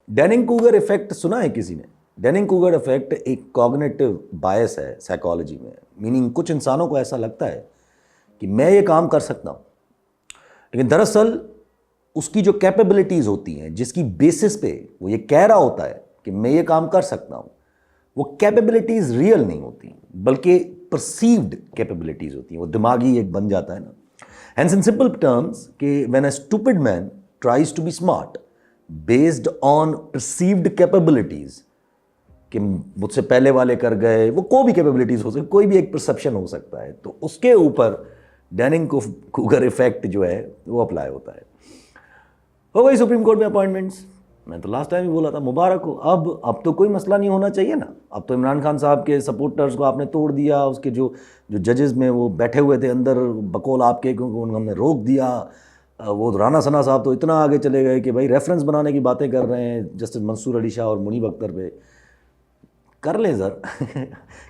डेनिंग Cougar effect सुना है किसी ने? डेनिंग कूगर इफेक्ट एक कॉग्निटिव बायस है साइकोलॉजी में। मीनिंग कुछ इंसानों को ऐसा लगता है कि मैं ये काम कर सकता हूँ, लेकिन दरअसल उसकी जो कैपेबिलिटीज़ होती हैं, जिसकी बेसिस पे वो ये कह रहा होता है कि मैं ये काम कर सकता हूँ, वो कैपेबिलिटीज़ रियल नहीं होती, बल्कि परसीव्ड कैपेबिलिटीज़ होती हैं। वो दिमागी एक बन जाता है ना। Hence in simple terms कि when a stupid man tries to be smart based on perceived capabilities, कि मुझसे पहले वाले कर गए, वो कोई भी कैपेबिलिटीज हो सकती, कोई भी एक परसेप्शन हो सकता है, तो उसके ऊपर डेनिंग कूगर इफेक्ट जो है वो अप्लाई होता है। हो गई सुप्रीम कोर्ट में अपॉइंटमेंट्स। मैं तो लास्ट टाइम ही बोला था मुबारक हो। अब तो कोई मसला नहीं होना चाहिए ना। अब तो इमरान खान साहब के सपोर्टर्स को आपने तोड़ दिया, उसके जो जो जजेस में वो बैठे हुए थे अंदर बकौल आपके, क्योंकि उन्होंने रोक दिया। वो राना सना साहब तो इतना आगे चले गए कि भाई रेफरेंस बनाने की बातें कर रहे हैं जस्टिस मंसूर अली शाह और मुनीब अख्तर पे। कर लें सर।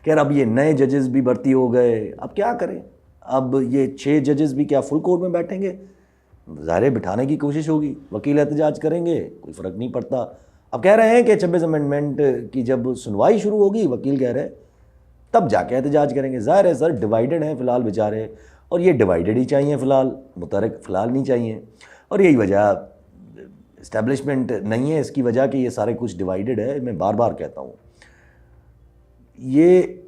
कह रहा अब ये नए जजेस भी भर्ती हो गए, अब क्या करें? अब ये 6 जजेस भी क्या फुल कोर्ट में बैठेंगे? ज़ाहिर बिठाने की कोशिश होगी, वकील एहतजाज करेंगे, कोई फ़र्क नहीं पड़ता। अब कह रहे हैं कि 26 अमेंडमेंट की जब सुनवाई शुरू होगी, वकील कह रहे हैं तब जाके एहतजाज करेंगे। ज़ाहिर है सर, डिवाइडेड हैं फ़िलहाल बेचारे, और ये डिवाइडेड ही चाहिए फ़िलहाल, मुतरक फ़िलहाल नहीं चाहिए। और यही वजह इस्टेब्लिशमेंट नहीं है, इसकी वजह कि ये सारे कुछ डिवाइडेड है। मैं बार बार कहता हूँ, ये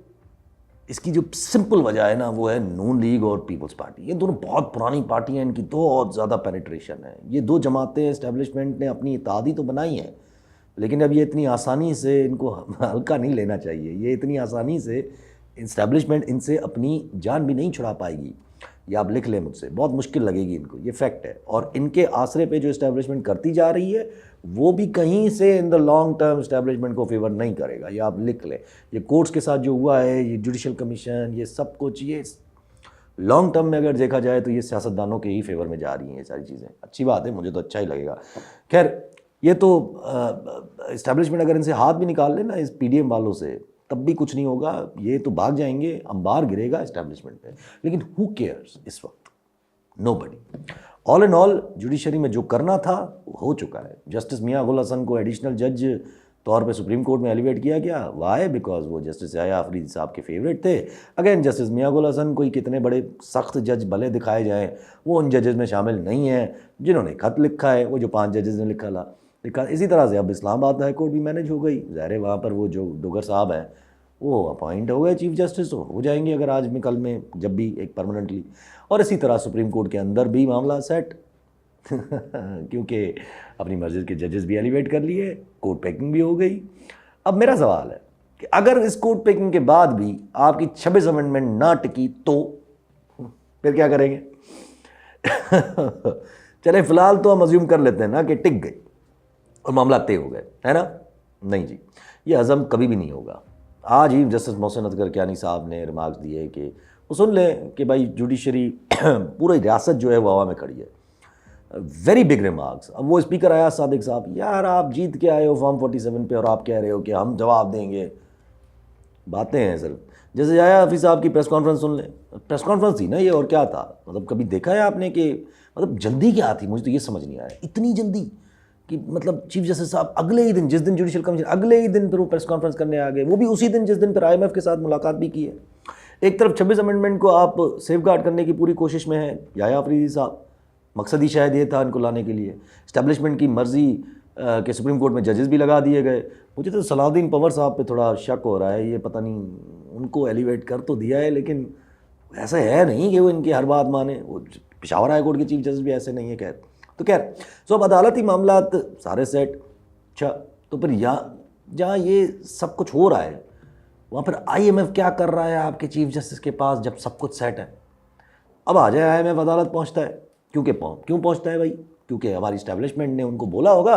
इसकी जो सिंपल वजह है ना, वो है नून लीग और पीपल्स पार्टी। ये दोनों बहुत पुरानी पार्टी हैं, इनकी बहुत ज़्यादा पेनिट्रेशन है। ये दो जमातें इस्टेब्लिशमेंट ने अपनी इत्तेहादी तो बनाई है, लेकिन अब ये इतनी आसानी से इनको हल्का नहीं लेना चाहिए। ये इतनी आसानी से इस्टेब्लिशमेंट इनसे अपनी जान भी नहीं छुड़ा पाएगी। ये आप लिख लें मुझसे, बहुत मुश्किल लगेगी इनको, ये फैक्ट है। और इनके आसरे पे जो इस्टेब्लिशमेंट करती जा रही है, वो भी कहीं से in the long term establishment को फेवर नहीं करेगा। ये आप लिख लें। ये कोर्ट्स के साथ जो हुआ है, ये जुडिशल कमीशन, ये सब कुछ, ये लॉन्ग टर्म में अगर देखा जाए तो ये सियासतदानों के ही फेवर में जा रही हैं ये सारी चीज़ें। अच्छी बात है, मुझे तो अच्छा ही लगेगा। खैर, ये तो इस्टेब्लिशमेंट अगर इनसे हाथ भी निकाल ले ना, इस पीडीएम वालों से, तब भी कुछ नहीं होगा। ये तो भाग जाएंगे, अंबार गिरेगा इस्टेब्लिशमेंट पे। लेकिन हु केयर्स इस वक्त? Nobody. All and all judiciary में जो करना था वो हो चुका है। जस्टिस मियां गुल हसन को एडिशनल जज तौर पे सुप्रीम कोर्ट में एलिवेट किया गया। वाई? बिकॉज वो जस्टिस याया अफरीदी साहब के फेवरेट थे। अगेन, जस्टिस मियां गुल हसन कोई कितने बड़े सख्त जज भले दिखाए जाएं, वो उन जजेस में शामिल नहीं है जिन्होंने खत लिखा है। वो जो 5 जजेस ने लिखा। इसी तरह से अब इस्लामाबाद हाई कोर्ट भी मैनेज हो गई। ज़ाहिर है वहाँ पर वो जो डोगर साहब हैं वो अपॉइंट हो गए चीफ जस्टिस, हो जाएंगे अगर आज में कल में जब भी एक परमानेंटली। और इसी तरह सुप्रीम कोर्ट के अंदर भी मामला सेट। क्योंकि अपनी मर्जी के जजेस भी एलिवेट कर लिए, कोर्ट पैकिंग भी हो गई। अब मेरा सवाल है कि अगर इस कोर्ट पैकिंग के बाद भी आपकी 26 अमेंडमेंट ना टिकी तो फिर क्या करेंगे? चले फिलहाल तो हम अज्यूम कर लेते हैं ना कि टिक गई और मामला तय हो गए, है ना? नहीं जी, ये हजम कभी भी नहीं होगा। आज ही जस्टिस मोहसिन अदकर साहब ने रिमार्क्स दिए कि वो सुन लें कि भाई जुडिशरी पूरी रियासत जो है वो हवा में खड़ी है। Very big remarks. अब वो स्पीकर आया सादिक साहब, यार आप जीत के आए हो फॉर्म 47 पे और आप कह रहे हो कि हम जवाब देंगे। बातें हैं सर। जैसे आया हफीज़ साहब की प्रेस कॉन्फ्रेंस सुन लें, प्रेस कॉन्फ्रेंस थी ना ये, और क्या था? मतलब कभी देखा है आपने कि मतलब जल्दी क्या थी? मुझे तो ये समझ नहीं आया, इतनी जल्दी कि मतलब चीफ जस्टिस साहब अगले ही दिन, जिस दिन जुडिशल कमीशन, अगले ही दिन फिर वो प्रेस कॉन्फ्रेंस करने आ गए। वो भी उसी दिन जिस दिन फिर IMF के साथ मुलाकात भी की है। एक तरफ 26 अमेंडमेंट को आप सेफ गार्ड करने की पूरी कोशिश में है याया अफरीदी साहब, मकसद ही शायद ये था इनको लाने के लिए। इस्टेब्लिशमेंट की मर्जी के सुप्रीम कोर्ट में जजेस भी लगा दिए गए। मुझे तो सलाउद्दीन पंवर साहब पे थोड़ा शक हो रहा है। ये पता नहीं, उनको एलिवेट कर तो दिया है, लेकिन ऐसा है नहीं कि वो इनकी हर बात माने। वो पेशावर हाई कोर्ट के चीफ जस्टिस भी ऐसे नहीं है। खैर, तो खैर सो अब अदालती मामला सारे सेट। अच्छा, तो फिर जहाँ ये सब कुछ हो रहा है, वहाँ फिर IMF क्या कर रहा है आपके चीफ जस्टिस के पास जब सब कुछ सेट है? अब आ जाए IMF अदालत पहुँचता है। क्यों पहुँचता है भाई? क्योंकि हमारी इस्टेब्लिशमेंट ने उनको बोला होगा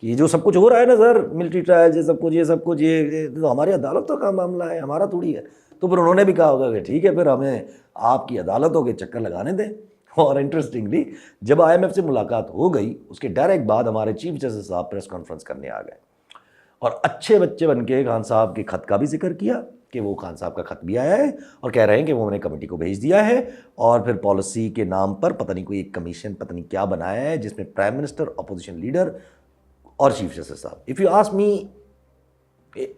कि ये जो सब कुछ हो रहा है ना सर, मिलिट्री ट्रायल्स, ये सब कुछ ये तो हमारी अदालतों का मामला है, हमारा थोड़ी है। तो फिर उन्होंने भी कहा होगा कि ठीक है, फिर हमें आपकी अदालतों के चक्कर लगाने दें। और इंटरेस्टिंगली जब IMF से मुलाकात हो गई, उसके डायरेक्ट बाद हमारे चीफ जस्टिस साहब प्रेस कॉन्फ्रेंस करने आ गए और अच्छे बच्चे बन के खान साहब के खत का भी जिक्र किया कि वो खान साहब का खत भी आया है और कह रहे हैं कि वो उन्होंने कमेटी को भेज दिया है। और फिर पॉलिसी के नाम पर पता नहीं कोई एक कमीशन, पता नहीं क्या बनाया है, जिसमें प्राइम मिनिस्टर, अपोजिशन लीडर और चीफ जस्टिस साहब। If you ask me,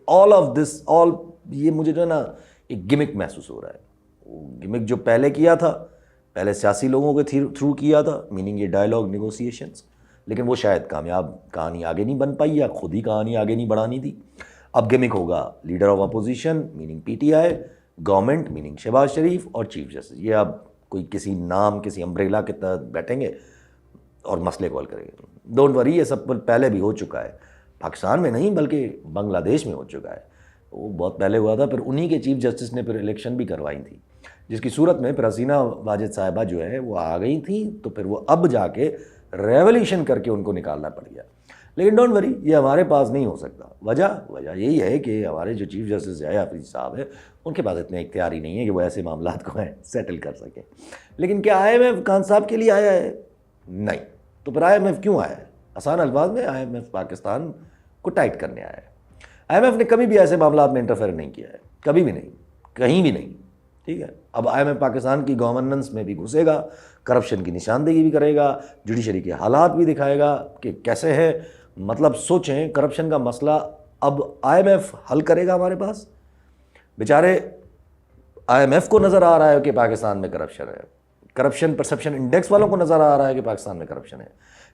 all of this, all ये मुझे जो है ना एक गिमिक महसूस हो रहा है। वो गिमिक जो पहले किया था, पहले सियासी लोगों के थ्रू किया था, मीनिंग ये डायलॉग निगोसिएशंस, लेकिन वो शायद कामयाब, कहानी आगे नहीं बन पाई या खुद ही कहानी आगे नहीं बढ़ानी थी। अब गिमिक होगा leader of opposition meaning PTI, government meaning Shehbaz Sharif और चीफ जस्टिस। ये अब कोई किसी नाम, किसी अम्ब्रेला के तहत बैठेंगे और मसले को हल करेंगे। डोंट वरी, ये सब पहले भी हो चुका है, पाकिस्तान में नहीं बल्कि बांग्लादेश में हो चुका है। वो बहुत पहले हुआ था, फिर उन्हीं के चीफ जस्टिस ने फिर इलेक्शन भी करवाई थी, जिसकी सूरत में फिर हसीना वाजिद साहिबा जो है वो आ गई थी, तो फिर वो अब जाके रेवोल्यूशन करके उनको निकालना पड़ गया। लेकिन डोंट वरी, ये हमारे पास नहीं हो सकता। वजह यही है कि हमारे जो चीफ जस्टिस है हाफिज साहब है, उनके पास इतने इख्तियार ही नहीं है कि वो ऐसे मामलात को सेटल कर सकें। लेकिन क्या IMF खान साहब के लिए आया है? नहीं। तो फिर IMF क्यों आया है? आसान अल्फाज में, IMF पाकिस्तान को टाइट करने आया है। IMF ने कभी भी ऐसे मामलात में इंटरफेयर नहीं किया है, कभी भी नहीं, कहीं भी नहीं, ठीक है। अब IMF पाकिस्तान की गवर्नेंस में भी घुसेगा, करप्शन की निशानदेही भी करेगा, जुडिशरी के हालात भी दिखाएगा कि कैसे है। मतलब सोचें, करप्शन का मसला अब IMF हल करेगा हमारे पास। बेचारे IMF को नज़र आ रहा है कि पाकिस्तान में करप्शन है, करप्शन परसेप्शन इंडेक्स वालों को नज़र आ रहा है कि पाकिस्तान में करप्शन है,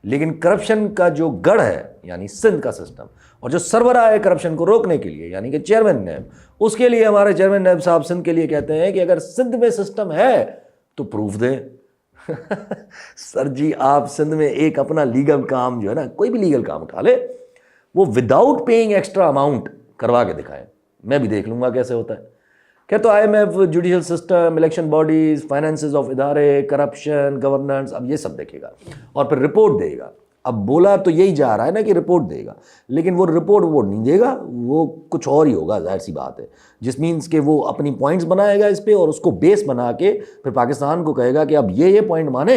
लेकिन करप्शन का जो गढ़ है यानी सिंध का सिस्टम, और जो सरबराह है करप्शन को रोकने के लिए यानी कि चेयरमैन नैब, उसके लिए हमारे चेयरमैन नैब साहब सिंध के लिए कहते हैं कि अगर सिंध में सिस्टम है तो प्रूफ दें। सर जी, आप सिंध में एक अपना लीगल काम जो है ना, कोई भी लीगल काम उठा ले, वो विदाउट पेइंग एक्स्ट्रा अमाउंट करवा के दिखाएं, मैं भी देख लूंगा कैसे होता है। क्या तो IMF, judicial system, election bodies, finances of इदारे, करप्शन, गवर्नेंस, अब ये सब देखेगा और फिर रिपोर्ट देगा। अब बोला तो यही जा रहा है ना कि रिपोर्ट देगा, लेकिन वो रिपोर्ट वो नहीं देगा, वो कुछ और ही होगा, जाहिर सी बात है। जिस मीन्स के वो अपनी पॉइंट्स बनाएगा इस पे और उसको बेस बना के फिर पाकिस्तान को कहेगा कि अब ये पॉइंट माने।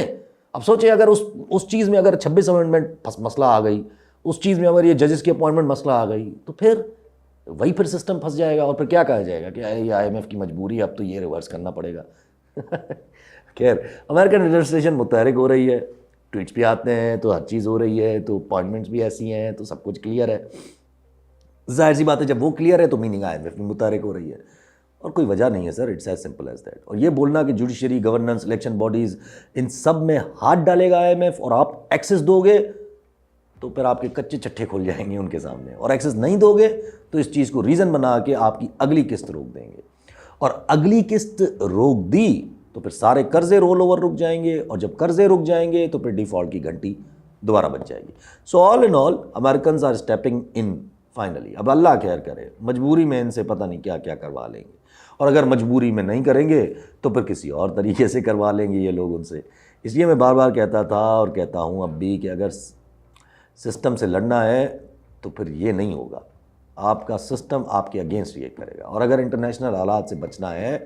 अब सोचिए, अगर उस चीज़ में अगर 26 अमेंडमेंट मसला आ गई, उस चीज़ में अगर ये जजेस की अपॉइंटमेंट मसला आ गई, तो फिर वही फिर सिस्टम फंस जाएगा और फिर क्या कहा जाएगा कि ये IMF की मजबूरी, अब तो ये रिवर्स करना पड़ेगा। खैर, अमेरिकन एडमिनिस्ट्रेशन मुतहरिक हो रही है, ट्वीट्स भी आते हैं तो हर चीज़ हो रही है, तो अपॉइंटमेंट्स भी ऐसी हैं, तो सब कुछ क्लियर है। जाहिर सी बात है, जब वो क्लियर है तो मीनिंग IMF भी मुतहरिक हो रही है, और कोई वजह नहीं है sir, it's as simple as that. और ये बोलना कि जुडिशरी, गवर्नेंस, इलेक्शन बॉडीज़, इन सब में हाथ डालेगा IMF और आप एक्सेस दोगे तो फिर आपके कच्चे चट्टे खुल जाएंगे उनके सामने, और एक्सेस नहीं दोगे तो इस चीज़ को रीज़न बना के आपकी अगली किस्त रोक देंगे, और अगली किस्त रोक दी तो फिर सारे कर्जे रोल ओवर रुक जाएंगे, और जब कर्जे रुक जाएंगे तो फिर डिफ़ॉल्ट की घंटी दोबारा बज जाएगी। So all in all Americans are stepping in finally. अब अल्लाह खैर करे, मजबूरी में इनसे पता नहीं क्या क्या करवा लेंगे, और अगर मजबूरी में नहीं करेंगे तो फिर किसी और तरीके से करवा लेंगे ये लोग उनसे। इसलिए मैं बार बार कहता था और कहता हूँ अब भी कि अगर सिस्टम से लड़ना है तो फिर ये नहीं होगा, आपका सिस्टम आपके अगेंस्ट रिएक्ट करेगा। और अगर इंटरनेशनल हालात से बचना है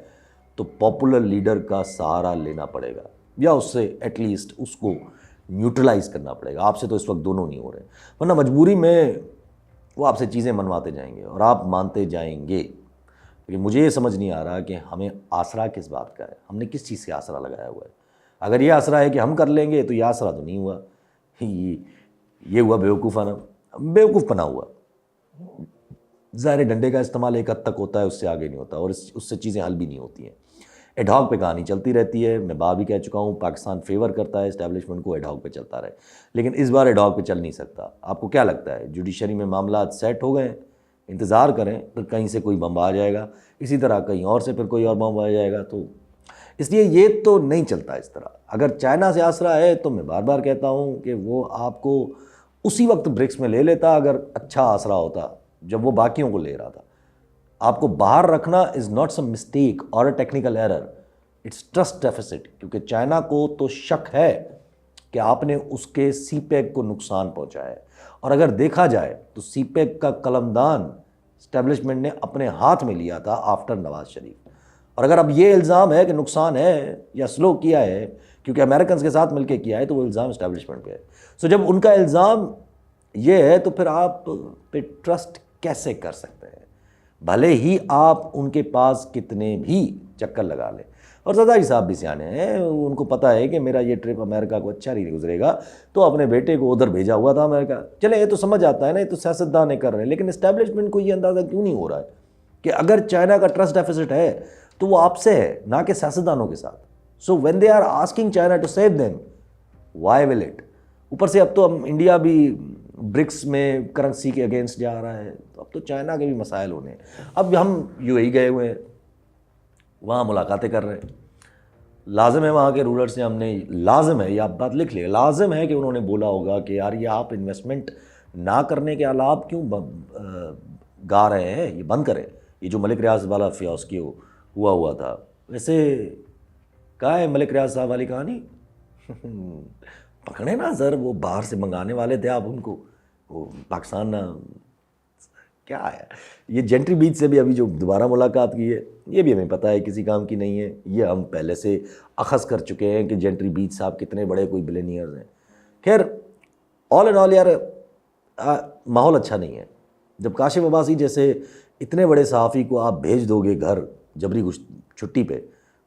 तो पॉपुलर लीडर का सहारा लेना पड़ेगा, या उससे एटलीस्ट उसको न्यूट्रलाइज करना पड़ेगा। आपसे तो इस वक्त दोनों नहीं हो रहे, वरना मजबूरी में वो आपसे चीज़ें मनवाते जाएंगे और आप मानते जाएंगे। लेकिन मुझे ये समझ नहीं आ रहा कि हमें आसरा किस बात का है, हमने किस चीज़ से आसरा लगाया हुआ है। अगर ये आसरा है कि हम कर लेंगे तो ये आसरा तो नहीं हुआ, ये हुआ बेवकूफ़पना हुआ। ज़ाहिर डंडे का इस्तेमाल एक हद तक होता है, उससे आगे नहीं होता, और उससे चीज़ें हल भी नहीं होती हैं। एडहॉक पे कहानी चलती रहती है, मैं बात भी कह चुका हूँ, पाकिस्तान फेवर करता है इस्टेब्लिशमेंट को एडहॉक पे चलता रहे, लेकिन इस बार एडहॉक पे चल नहीं सकता। आपको क्या लगता है जुडिशरी में मामला सेट हो गए? इंतज़ार करें, फिर कहीं से कोई बम आ जाएगा, इसी तरह कहीं और से फिर कोई और बम आ जाएगा। तो इसलिए ये तो नहीं चलता इस तरह। अगर चाइना से आसरा है तो मैं बार बार कहता हूँ कि वो आपको उसी वक्त ब्रिक्स में ले लेता अगर अच्छा आसरा होता, जब वो बाकियों को ले रहा था। आपको बाहर रखना इज़ नॉट सम मिस्टेक और a technical error, it's trust deficit, क्योंकि चाइना को तो शक है कि आपने उसके सीपेक को नुकसान पहुंचाया है। और अगर देखा जाए तो सीपेक का कलमदान इस्टेब्लिशमेंट ने अपने हाथ में लिया था आफ्टर नवाज शरीफ। और अगर अब ये इल्ज़ाम है कि नुकसान है या स्लो किया है क्योंकि अमेरिकन के साथ मिलकर किया है, तो वो इल्ज़ाम इस्टेब्लिशमेंट पे है। सो जब उनका इल्ज़ाम ये है तो फिर आप पे ट्रस्ट कैसे कर सकते हैं, भले ही आप उनके पास कितने भी चक्कर लगा लें। और ज़रदारी साहब भी सियाने हैं, उनको पता है कि मेरा ये ट्रिप अमेरिका को अच्छा नहीं गुजरेगा, तो अपने बेटे को उधर भेजा हुआ था अमेरिका। चले, ये तो समझ आता है ना, ये तो सियासतदान ने कर रहे हैं, लेकिन इस्टेब्लिशमेंट को ये अंदाज़ा क्यों नहीं हो रहा है कि अगर चाइना का ट्रस्ट डेफिसिट है तो वो आपसे है, ना कि सियासतदानों के साथ। So when they are asking China to save them, why will it? ऊपर से अब तो हम इंडिया भी ब्रिक्स में करेंसी के अगेंस्ट जा रहा है, तो अब तो चाइना के भी मसाइल होने हैं। अब हम यूएई गए हुए हैं, वहाँ मुलाकातें कर रहे हैं, लाजिम है वहाँ के रूलर से हमने, लाजिम है, ये आप बात लिख लिया, लाजिम है कि उन्होंने बोला होगा कि यार ये आप इन्वेस्टमेंट ना करने के अलावा क्यों गा रहे हैं, ये बंद करें। ये जो मलिक रियाज वाला फियोस्की हुआ था, वैसे कहाँ है मलिक रियाज साहब वाली कहानी? पकड़े ना सर, वो बाहर से मंगाने वाले थे आप उनको, वो पाकिस्तान क्या है। ये जेंट्री बीच से भी अभी जो दोबारा मुलाकात की है, ये भी हमें पता है किसी काम की नहीं है। ये हम पहले से अखज़ कर चुके हैं कि जेंट्री बीच साहब कितने बड़े कोई बिलियनियर्स हैं। खैर, ऑल एंड ऑल यार माहौल अच्छा नहीं है। जब काशिफ अब्बासी जैसे इतने बड़े सहाफ़ी को आप भेज दोगे घर जबरी छुट्टी पे,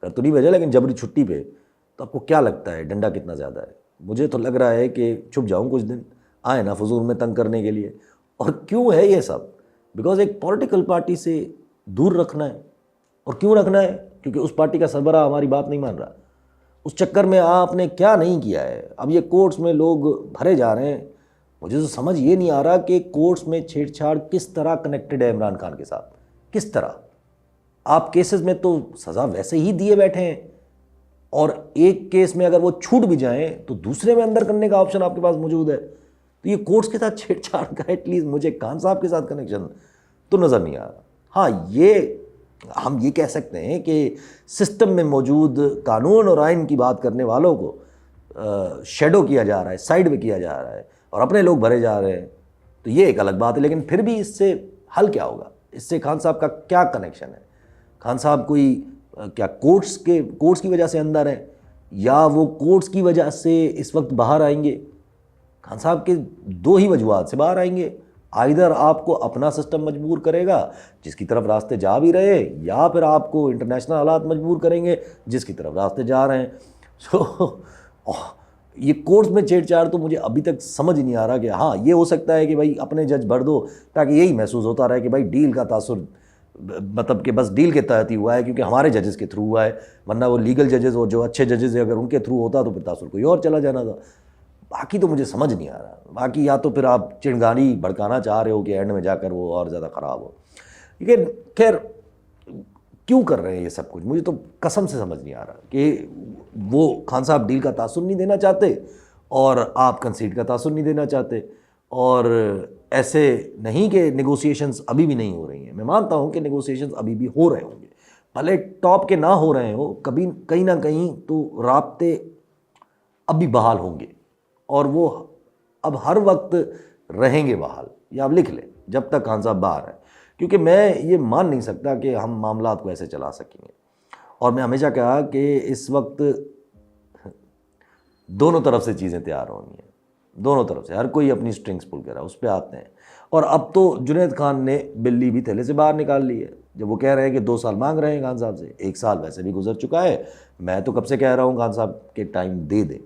घर तो नहीं भेजा लेकिन जबरी छुट्टी पे, तो आपको क्या लगता है डंडा कितना ज़्यादा है? मुझे तो लग रहा है कि छुप जाऊँ कुछ दिन, आए ना फजूल में तंग करने के लिए। और क्यों है ये सब? बिकॉज एक पॉलिटिकल पार्टी से दूर रखना है। और क्यों रखना है? क्योंकि उस पार्टी का सरबराह हमारी बात नहीं मान रहा। उस चक्कर में आपने क्या नहीं किया है। अब ये कोर्ट्स में लोग भरे जा रहे हैं, मुझे तो समझ ये नहीं आ रहा कि कोर्ट्स में छेड़छाड़ किस तरह कनेक्टेड है इमरान खान के साथ, किस तरह। आप केसेस में तो सज़ा वैसे ही दिए बैठे हैं, और एक केस में अगर वो छूट भी जाएं तो दूसरे में अंदर करने का ऑप्शन आपके पास मौजूद है। तो ये कोर्ट्स के साथ छेड़छाड़ का एटलीस्ट मुझे खान साहब के साथ कनेक्शन तो नज़र नहीं आ रहा। हाँ, ये हम ये कह सकते हैं कि सिस्टम में मौजूद कानून और आइन की बात करने वालों को शेडो किया जा रहा है, साइड में किया जा रहा है, और अपने लोग भरे जा रहे हैं, तो ये एक अलग बात है। लेकिन फिर भी इससे हल क्या होगा? इससे खान साहब का क्या कनेक्शन है? खान साहब कोई क्या कोर्ट्स की वजह से अंदर है, या वो कोर्ट्स की वजह से इस वक्त बाहर आएंगे? खान साहब के दो ही वजूहात से बाहर आएंगे। आइदर आपको अपना सिस्टम मजबूर करेगा जिसकी तरफ रास्ते जा भी रहे, या फिर आपको इंटरनेशनल हालात मजबूर करेंगे जिसकी तरफ रास्ते जा रहे हैं। सो ये कोर्ट्स में छेड़छाड़ तो मुझे अभी तक समझ ही नहीं आ रहा कि हाँ, ये हो सकता है कि भाई अपने जज भर दो, ताकि यही महसूस होता रहे कि भाई डील का तासुर, मतलब कि बस डील के तहत ही हुआ है क्योंकि हमारे जजेस के थ्रू हुआ है, वरना वो लीगल जजेस और जो अच्छे जजेस है अगर उनके थ्रू होता तो फिर तासुर कोई और चला जाना था। बाकी तो मुझे समझ नहीं आ रहा। बाकी या तो फिर आप चिंगारी भड़काना चाह रहे हो कि एंड में जाकर वो और ज़्यादा ख़राब हो। लेकिन खैर, क्यों कर रहे हैं ये सब कुछ, मुझे तो कसम से समझ नहीं आ रहा कि वो खान साहब डील का तासुर नहीं देना चाहते और आप कंसीड का तासुर नहीं देना चाहते। और ऐसे नहीं कि नेगोशिएशंस अभी भी नहीं हो रही हैं, मैं मानता हूँ कि नेगोशिएशंस अभी भी हो रहे होंगे, भले टॉप के ना हो रहे हो, कभी कहीं ना कहीं तो राब्ते अब भी बहाल होंगे, और वो अब हर वक्त रहेंगे बहाल। या आप लिख लें, जब तक खान साहब बाहर हैं, क्योंकि मैं ये मान नहीं सकता कि हम मामलात को ऐसे चला सकेंगे। और मैं हमेशा कहा कि इस वक्त दोनों तरफ से चीज़ें तैयार होनी हैं, दोनों तरफ से हर कोई अपनी स्ट्रिंग्स पुल कर रहा है, उस पर आते हैं। और अब तो जुनैद खान ने बिल्ली भी थैले से बाहर निकाल ली है। जब वो कह रहे हैं कि 2 साल मांग रहे हैं खान साहब से, 1 साल वैसे भी गुजर चुका है। मैं तो कब से कह रहा हूँ खान साहब के टाइम दे दे,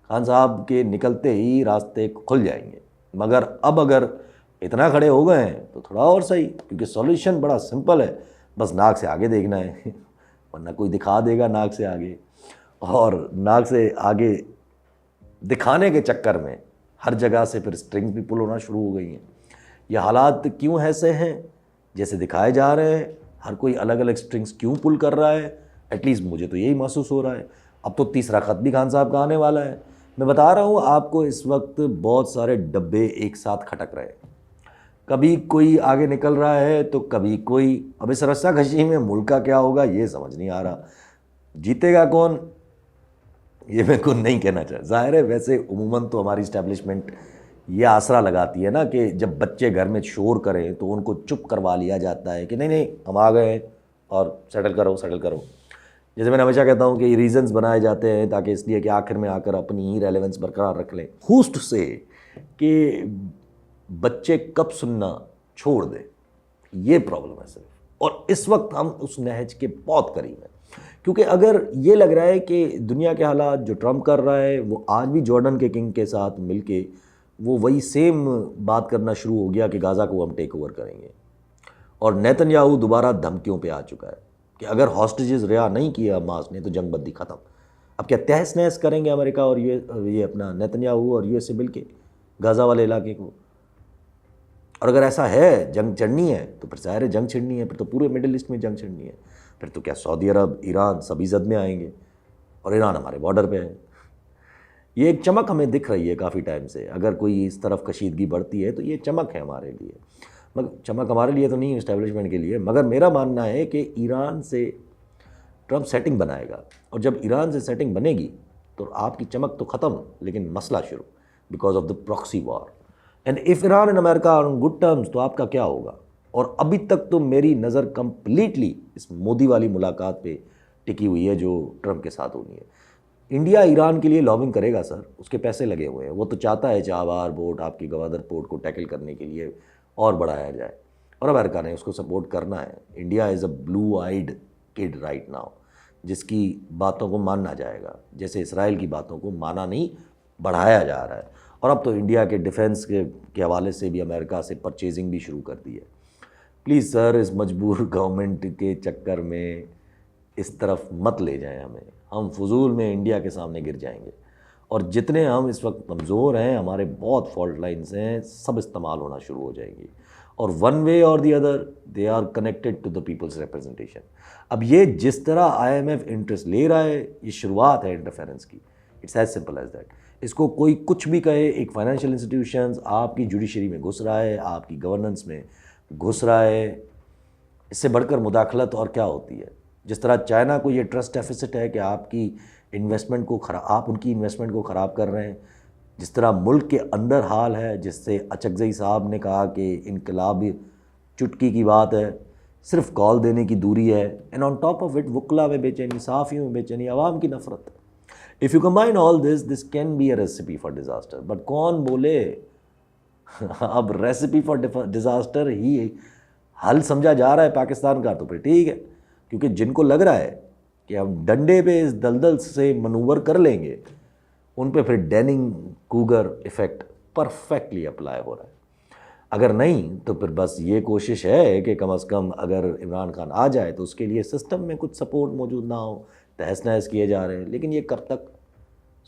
खान साहब के निकलते ही रास्ते खुल जाएंगे। मगर अब अगर इतना खड़े हो गए हैं तो थोड़ा और सही, क्योंकि सॉल्यूशन बड़ा सिंपल है, बस नाक से आगे देखना है वरना कोई दिखा देगा नाक से आगे, और नाक से आगे दिखाने के चक्कर में हर जगह से फिर स्ट्रिंग्स भी पुल होना शुरू हो गई हैं। ये हालात क्यों ऐसे हैं जैसे दिखाए जा रहे हैं? हर कोई अलग अलग स्ट्रिंग्स क्यों पुल कर रहा है? एटलीस्ट मुझे तो यही महसूस हो रहा है। अब तो तीसरा ख़त भी खान साहब का आने वाला है। मैं बता रहा हूँ आपको, इस वक्त बहुत सारे डब्बे एक साथ खटक रहे हैं, कभी कोई आगे निकल रहा है तो कभी कोई। अब इस रस्साकशी में मुल्क का क्या होगा ये समझ नहीं आ रहा। जीतेगा कौन ये मैं को नहीं कहना चाहता। ज़ाहिर है वैसे उमूमन तो हमारी इस्टेब्लिशमेंट ये आसरा लगाती है ना कि जब बच्चे घर में शोर करें तो उनको चुप करवा लिया जाता है कि नहीं नहीं हम आ गए हैं और सेटल करो सेटल करो। जैसे मैंने हमेशा कहता हूँ कि रीजंस बनाए जाते हैं ताकि इसलिए कि आखिर में आकर अपनी ही रेलेवेंस बरकरार रख लें। हूज़ टू से कि बच्चे कब सुनना छोड़ दें, ये प्रॉब्लम है सिर्फ। और इस वक्त हम उस नहज के बहुत करीब हैं। क्योंकि अगर ये लग रहा है कि दुनिया के हालात जो ट्रम्प कर रहा है वो आज भी जॉर्डन के किंग के साथ मिलके वो वही सेम बात करना शुरू हो गया कि गाज़ा को हम टेक ओवर करेंगे, और नेतन्याहू दोबारा धमकियों पे आ चुका है कि अगर हॉस्टेजेस रिहा नहीं किया हमास ने तो जंग बंदी ख़त्म। अब क्या तहस नहस करेंगे अमेरिका और ये अपना नेतन्याहू और यूएस से मिल के गाज़ा वाले इलाके को? और अगर ऐसा है जंग छिड़नी है तो फिर ज़ाहिर है जंग छिड़नी है, फिर तो पूरे मिडिल ईस्ट में जंग छिड़नी है। फिर तो क्या सऊदी अरब, ईरान सभी जद में आएंगे, और ईरान हमारे बॉर्डर पे है। ये एक चमक हमें दिख रही है काफ़ी टाइम से। अगर कोई इस तरफ कशीदगी बढ़ती है तो ये चमक है हमारे लिए, मगर चमक हमारे लिए तो नहीं, इस्टेब्लिशमेंट के लिए। मगर मेरा मानना है कि ईरान से ट्रम्प सेटिंग बनाएगा, और जब ईरान से सेटिंग बनेगी तो आपकी चमक तो ख़त्म लेकिन मसला शुरू, because of the proxy war. And if Iran and America are on good terms तो आपका क्या होगा? और अभी तक तो मेरी नज़र कम्प्लीटली इस मोदी वाली मुलाकात पे टिकी हुई है जो ट्रम्प के साथ होनी है। इंडिया ईरान के लिए लॉबिंग करेगा सर, उसके पैसे लगे हुए हैं। वो तो चाहता है चाबार पोर्ट, आपकी गवादर पोर्ट को टैकल करने के लिए और बढ़ाया जाए, और अमेरिका ने उसको सपोर्ट करना है। India is a blue eyed kid right now, जिसकी बातों को मानना जाएगा, जैसे इसराइल की बातों को माना नहीं, बढ़ाया जा रहा है। और अब तो इंडिया के डिफेंस के हवाले से भी अमेरिका से परचेजिंग भी शुरू कर दी है। प्लीज़ सर, इस मजबूर गवर्नमेंट के चक्कर में इस तरफ मत ले जाएं हमें। हम फजूल में इंडिया के सामने गिर जाएंगे, और जितने हम इस वक्त कमज़ोर हैं, हमारे बहुत फॉल्ट लाइन्स हैं, सब इस्तेमाल होना शुरू हो जाएंगी, और वन वे और the other they are connected to the people's representation. अब ये जिस तरह IMF इंटरेस्ट ले रहा है, ये शुरुआत है इंटरफेरेंस की। It's as simple as that. इसको कोई कुछ भी कहे, एक फाइनेंशियल इंस्टीट्यूशंस आपकी जुडिशरी में घुस रहा है, आपकी गवर्नेंस में घुस रहा है, इससे बढ़कर मुदाखलत और क्या होती है? जिस तरह चाइना को ये ट्रस्ट डेफिसिट है कि आपकी इन्वेस्टमेंट को आप उनकी इन्वेस्टमेंट को ख़राब कर रहे हैं, जिस तरह मुल्क के अंदर हाल है, जिससे अचकज़ई साहब ने कहा कि इनकलाब चुटकी की बात है, सिर्फ कॉल देने की दूरी है, and on top of it वकला में बेचैनी, सहाफ़ियों में बेचैनी, आवाम की नफरत। If you combine all this can be a recipe for disaster. But कौन बोले अब रेसिपी फॉर डिज़ास्टर ही हल समझा जा रहा है पाकिस्तान का, तो फिर ठीक है। क्योंकि जिनको लग रहा है कि हम डंडे पे इस दलदल से मनूवर कर लेंगे, उन पे फिर डेनिंग कूगर इफ़ेक्ट परफेक्टली अप्लाई हो रहा है। अगर नहीं तो फिर बस ये कोशिश है कि कम अज़ कम अगर इमरान खान आ जाए तो उसके लिए सिस्टम में कुछ सपोर्ट मौजूद ना हो, तहस नहस किए जा रहे हैं, लेकिन ये कब तक?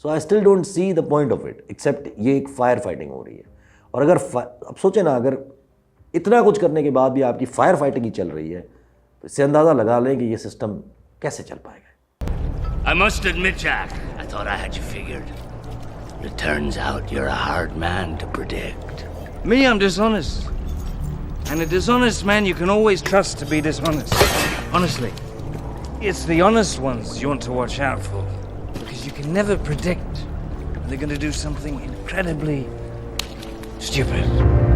So I still don't see the point of it, except ये एक फायर फाइटिंग हो रही है। और अगर अब सोचे ना, अगर इतना कुछ करने के बाद भी आपकी फायर फाइटिंग ही चल रही है, तो इससे अंदाज़ा लगा लें कि ये सिस्टम कैसे चल पाएगा। I must admit, Jack, I thought I had you figured. But it turns out you're a hard man to predict. Me, I'm dishonest. And a dishonest man you can always trust to be dishonest. Honestly. It's the honest ones you want to watch out for. Because you can never predict when they're going to do something incredibly stupid.